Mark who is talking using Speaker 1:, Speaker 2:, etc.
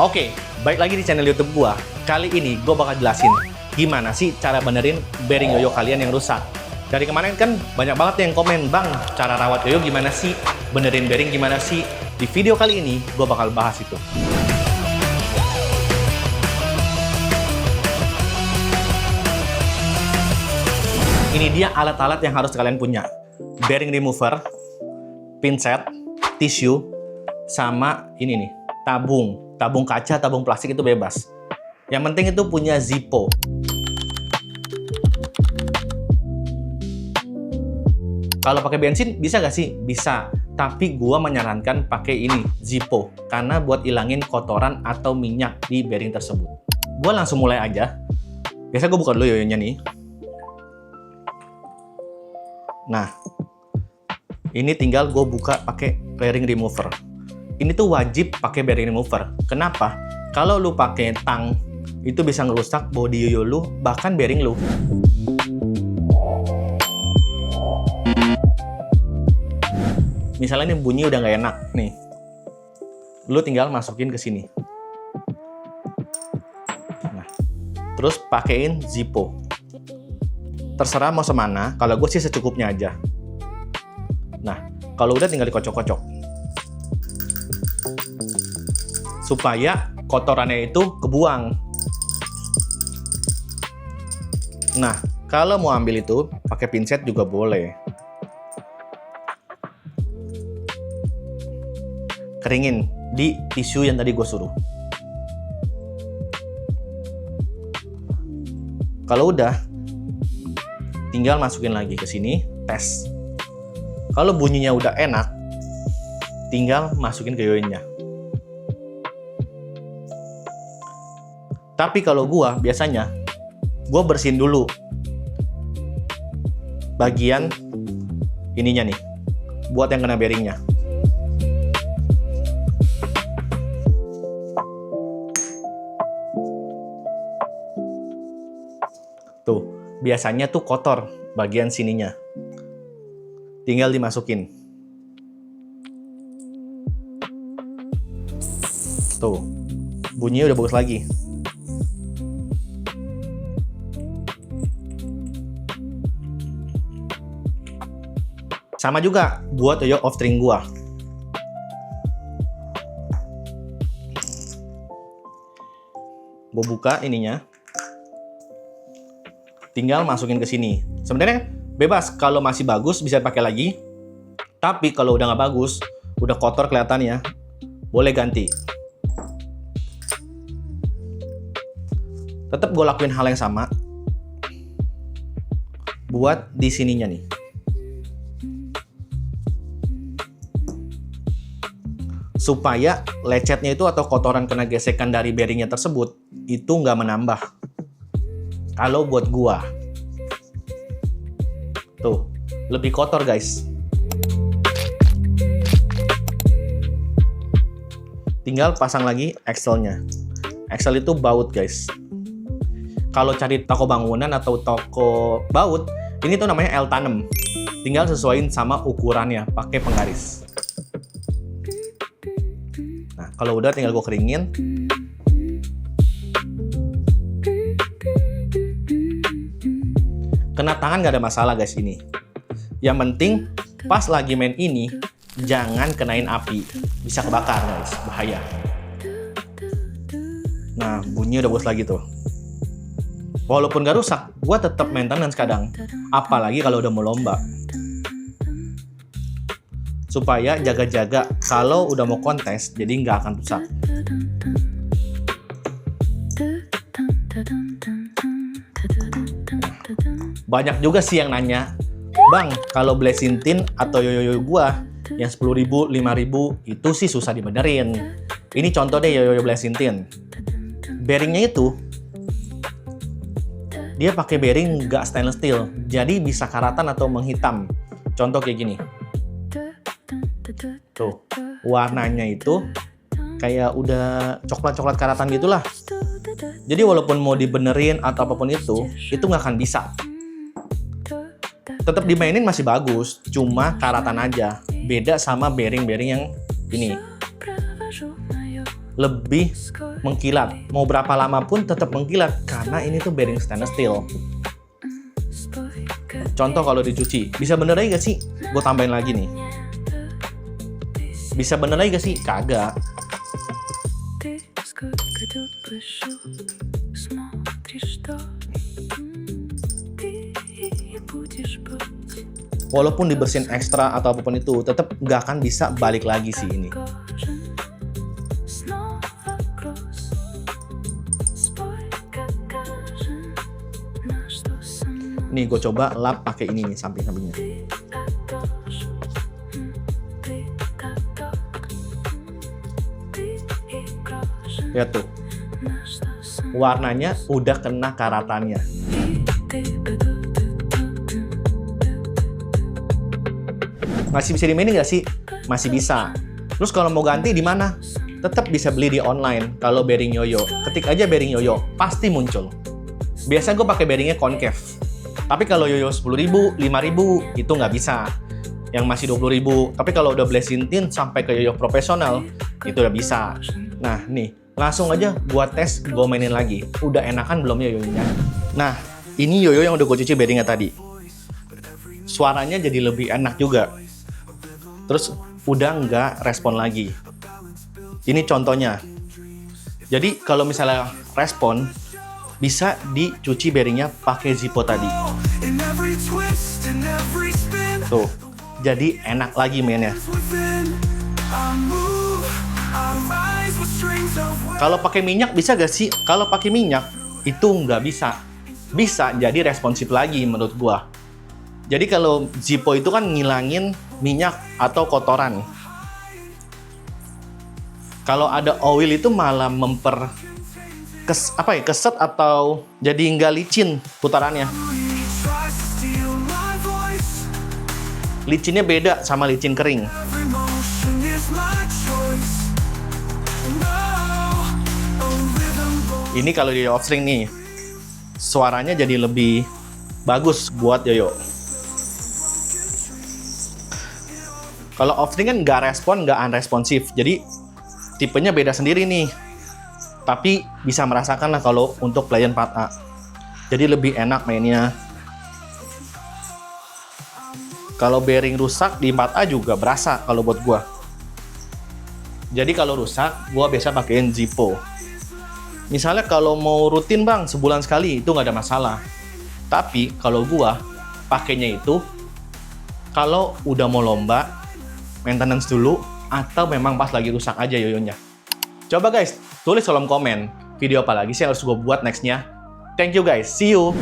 Speaker 1: Oke, baik lagi di channel YouTube gua. Kali ini gua bakal jelasin gimana sih cara benerin bearing yoyo kalian yang rusak. Dari kemarin kan banyak banget yang komen, "Bang, cara rawat yoyo gimana sih? Benerin bearing gimana sih?" Di video kali ini gua bakal bahas itu. Ini dia alat-alat yang harus kalian punya. Bearing remover, pinset, tisu, sama ini nih, tabung. Tabung kaca, tabung plastik itu bebas. Yang penting itu punya Zippo. Kalau pakai bensin bisa nggak sih? Bisa. Tapi gua menyarankan pakai ini, Zippo. Karena buat ilangin kotoran atau minyak di bearing tersebut. Gua langsung mulai aja. Biasa gua buka dulu yoyonya nih. Nah, ini tinggal gue buka pakai bearing remover. Ini tuh wajib pakai bearing remover. Kenapa? Kalau lu pakai tang, itu bisa ngerusak bodi yoyo lu, bahkan bearing lu. Misalnya nih bunyi udah nggak enak nih, lu tinggal masukin ke sini. Nah, terus pakein Zippo. Terserah mau semana, kalau gue sih secukupnya aja. Nah, kalau udah tinggal dikocok-kocok. Supaya kotorannya itu kebuang. Nah, kalau mau ambil itu, pakai pinset juga boleh. Keringin di tisu yang tadi gue suruh. Kalau udah, tinggal masukin lagi ke sini, tes. Kalau bunyinya udah enak, tinggal masukin ke yoyonya. Tapi kalau gua biasanya, gua bersihin dulu bagian ininya nih, buat yang kena bearingnya. Tuh, biasanya tuh kotor bagian sininya. Tinggal dimasukin. Tuh, bunyinya udah bagus lagi. Sama juga buat yoyo off string gua. Gua buka ininya. Tinggal masukin ke sini. Sebenarnya bebas, kalau masih bagus bisa pakai lagi. Tapi kalau udah nggak bagus, udah kotor kelihatannya, boleh ganti. Tetap gue lakuin hal yang sama buat di sininya nih. Supaya lecetnya itu atau kotoran kena gesekan dari bearingnya tersebut itu nggak menambah. Kalau buat gua, tuh, lebih kotor guys. Tinggal pasang lagi axle-nya. Axle itu baut guys. Kalau cari toko bangunan atau toko baut, ini tuh namanya L tanem. Tinggal sesuaiin sama ukurannya, pakai penggaris. Nah, kalau udah tinggal gua keringin. Kena tangan nggak ada masalah guys ini. Yang penting pas lagi main ini jangan kenain api, bisa kebakar guys, bahaya. Nah, bunyi udah bagus lagi tuh. Walaupun gak rusak, gua tetap maintenance kadang. Apalagi kalau udah mau lomba. Supaya jaga-jaga kalau udah mau kontes, jadi nggak akan rusak. Banyak juga sih yang nanya, "Bang, kalau blessing tin atau yoyo gua yang 10.000, 5.000 itu sih susah dibenerin." Ini contoh deh yoyo blessing tin. Bearingnya itu dia pakai bearing nggak stainless steel, jadi bisa karatan atau menghitam. Contoh kayak gini. Tuh, warnanya itu kayak udah coklat-coklat karatan gitulah. Jadi walaupun mau dibenerin atau apapun itu nggak akan bisa. Tetap dimainin masih bagus, cuma karatan aja. Beda sama bearing-bearing yang ini. lebih mengkilat. Mau berapa lama pun tetap mengkilat karena ini tuh bearing stainless steel. Contoh kalau dicuci, bisa bener lagi gak sih? Gue tambahin lagi nih. Bisa bener lagi gak sih? Kagak. Walaupun dibersihin ekstra atau apapun itu, tetap nggak akan bisa balik lagi sih ini. Nih gue coba lap pakai ini nih samping-sampingnya. Lihat tuh, warnanya udah kena karatannya. Masih bisa dimainin nggak sih? Masih bisa. Terus kalau mau ganti di mana? Tetap bisa beli di online. Kalau bearing yoyo, ketik aja bearing yoyo, pasti muncul. Biasanya gue pakai bearingnya concave. Tapi kalau yoyo 10.000, 5.000 itu nggak bisa. Yang masih 20.000. Tapi kalau udah blazing tin sampai ke yoyo profesional, itu udah bisa. Nah nih, langsung aja buat tes, gue mainin lagi. Udah enakan belum ya yoyonya? Nah, ini yoyo yang udah gue cuci bearingnya tadi. Suaranya jadi lebih enak juga. Terus udah nggak respon lagi. Ini contohnya. Jadi kalau misalnya respon, bisa dicuci bearingnya pakai Zippo tadi. Tuh, jadi enak lagi mainnya. Kalau pakai minyak bisa gak sih? Kalau pakai minyak itu nggak bisa. Bisa jadi responsif lagi menurut gua. Jadi kalau Zippo itu kan ngilangin minyak atau kotoran. Kalau ada oil itu malah keset atau jadi nggak licin putarannya. Licinnya beda sama licin kering. Ini kalau di offstring nih, suaranya jadi lebih bagus buat yoyo. Kalau offstring kan nggak respon, nggak unresponsif. Jadi tipenya beda sendiri nih. Tapi bisa merasakan lah kalau untuk Play-in 4A. Jadi lebih enak mainnya. Kalau bearing rusak di 4A juga berasa kalau buat gua. Jadi kalau rusak, gua biasa pakein Zippo. Misalnya kalau mau rutin bang, sebulan sekali, itu nggak ada masalah. Tapi kalau gua pakainya itu, kalau udah mau lomba, maintenance dulu, atau memang pas lagi rusak aja yoyonya. Coba guys, tulis kolom komen, video apa lagi sih yang harus gue buat nextnya. Thank you guys, see you!